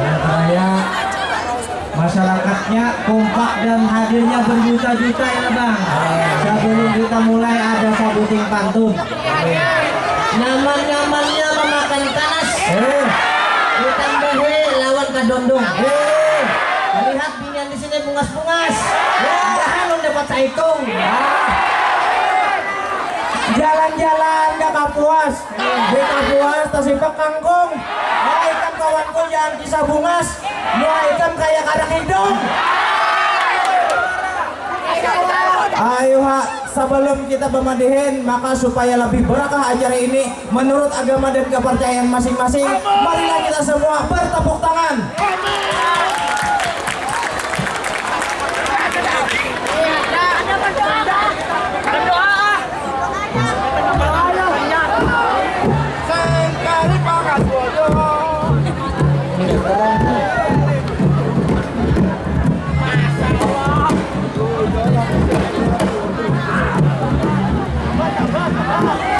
Saya masyarakatnya kompak dan hadirnya berjuta-juta ya bang. Sebelum kita mulai ada sabuting pantun. Nyaman-nyamannya memakan tanas. Ditambahi lawan kadondong. Melihat binian di sini bungas-bungas. Jangan lo dapat saitung. Jalan-jalan gak kapuas, di kapuas tasipek kangkung. Ikan kawanku jangan kisah bungas, ikan kayak karang hidung. Ayo ha, sebelum kita bermandihin, maka supaya lebih berkah acara ini menurut agama dan kepercayaan masing-masing, marilah kita semua bertepuk tangan.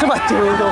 Coba dulu.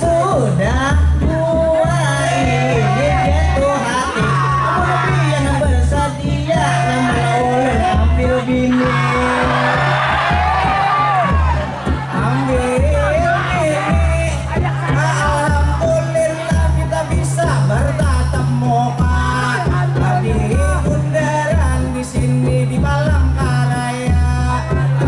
Sudah tua ini jatuh hati, kemudian bersedia namun oleh ambil bini, alhamdulillah kita bisa bertatap muka di bundaran di sini di Palangkaraya.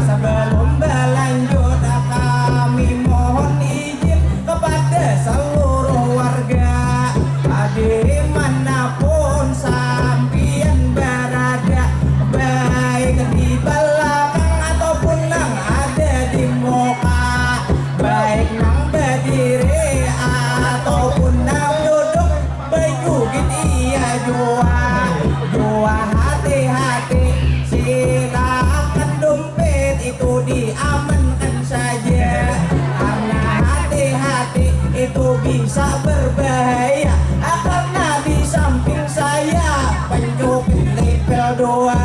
Sebelum berlanjut kami mohon izin kepada seluruh warga dimanapun sampian berada, baik di belakang ataupun nang ada di muka, baik nang berdiri ataupun nang duduk, bejugit iya jua hati-hati, silakan dompet itu diamankan saja, karena hati-hati itu bisa berbahaya, karena di samping saya pencopet level 2.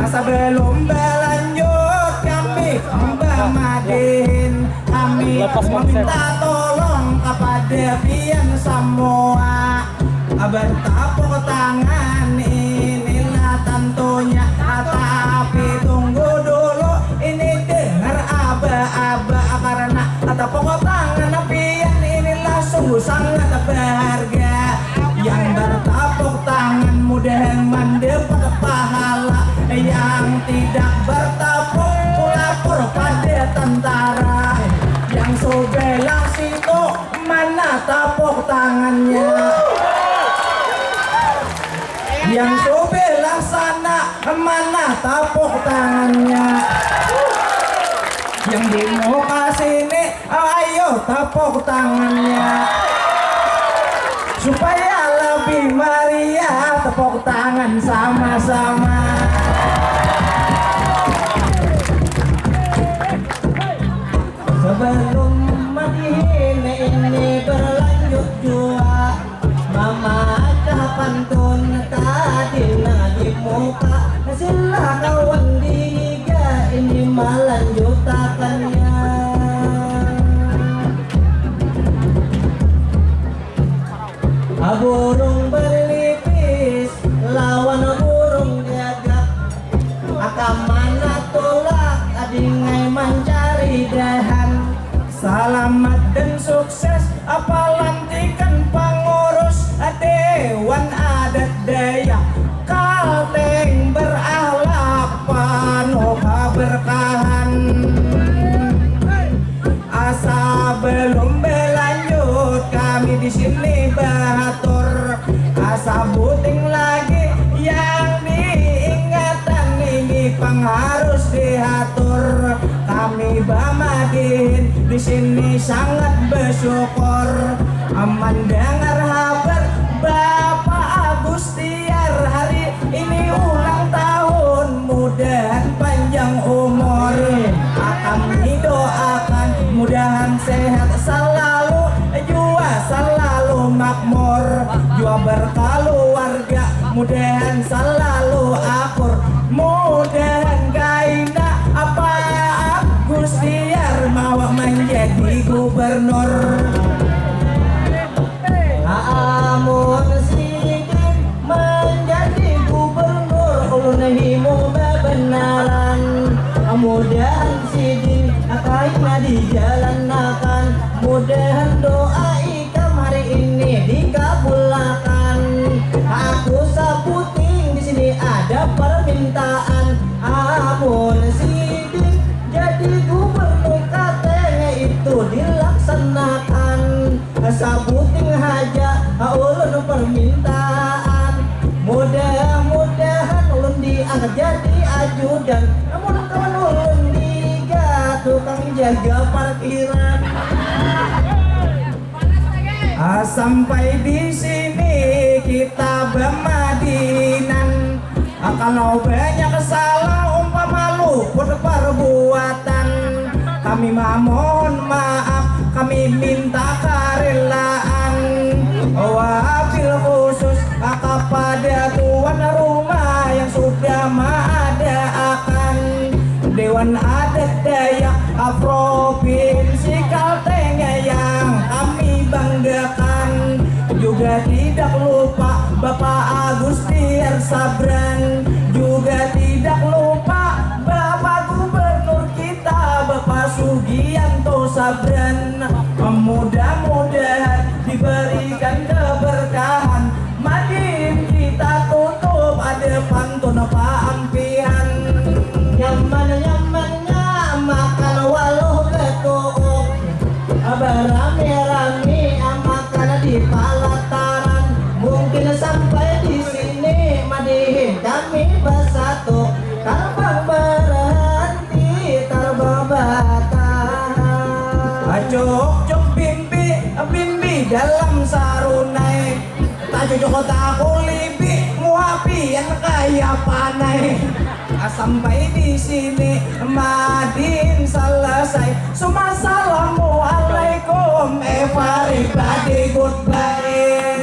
Sebelum berlanjut kami Mbak kami meminta tolong kepada pian semua bertepuk tangan, inilah tentunya, tapi tunggu dulu ini dengar aba-aba, karena tepuk tangan pian inilah sungguh sangat berharga. Yang bertepuk tangan mudah mendapat pahala, yang tidak bertepuk lapor pada tentara. Yang sebelah situ mana tepuk tangannya. Yang sebelah sana mana tepuk tangannya. Yang di muka sini ayo tepuk tangannya. Supaya lebih meriah tepuk tangan sama-sama. Sebelum madihin ini berlanjut jua, mama dah pantun tadi di muka. Sila kawan diga ini melanjutakannya. Burung berlipis lawan burung gagak, akan mana tolak adingai mencari dahan. Selamat dan sukses apalantikan pengurus Dewan Adat Dayak Kalteng berakhlak penuh keberkahan. Asa belum berlanjut kami di sini bahatur, asa buting lagi yang diingatan ini pengharus diatur. Kami Bamadihin di sini sangat bersyukur mendengar kabar Bapak Agustiar hari ini ulang tahun, mudahan panjang umur. Kami doakan mudahan sehat selalu, jua selalu makmur, jua berkeluarga mudahan selalu akur, mudahan gaina apa Agustiar mau menjadi gubernur. Amun sidin menjadi gubernur ulun himu bebenaran, mudahan sidin akaina dijalankan, mudahan doa ikam hari ini dikabulkan. Aku saputing di sini ada permintaan, amun sidin jadi gubernur katanya itu dilaksanakan. Sabuting haja ulun permintaan, mudah-mudahan ulun diangkat jadi ajudan, namun kawan ulun diga tukang jaga parkiran. Sampai di sini kita Bamadinan, kalau banyak salah umpama luput perbuatan, kami mohon maaf, kami minta kerelaan. Wabil khusus kepada tuan rumah yang sudah mengadakan Dewan Adat Dayak Provinsi Kalteng yang kami banggakan. Juga tidak lupa Bapak Agustiar Sabran, juga tidak lupa Bapak Gubernur kita Bapak Sugianto Sabran. Mudah-mudahan diberikan keberkahan. Madihin kita tutup ada pantun paampihan. Nyaman-nyamannya makan waluh ketuuk, berame-rame makan di palataran. Mungkin sampai di sini Madihin kami bersatu, terbang berhenti terbang batang. Cuk bimbi dalam sarunai, tak cocok tak kulibi muapi yang kaya panai. Sampai di sini Madihin selesai. Semua assalamualaikum, everybody goodbye.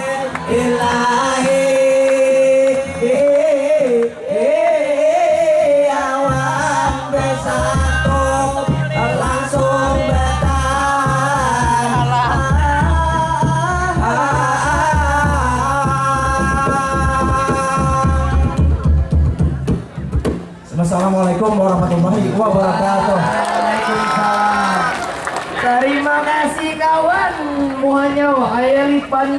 Ilahi awan bersatu langsung Assalamualaikum warahmatullahi wabarakatuh. Terima kasih kawan, muanya wa ayalipan.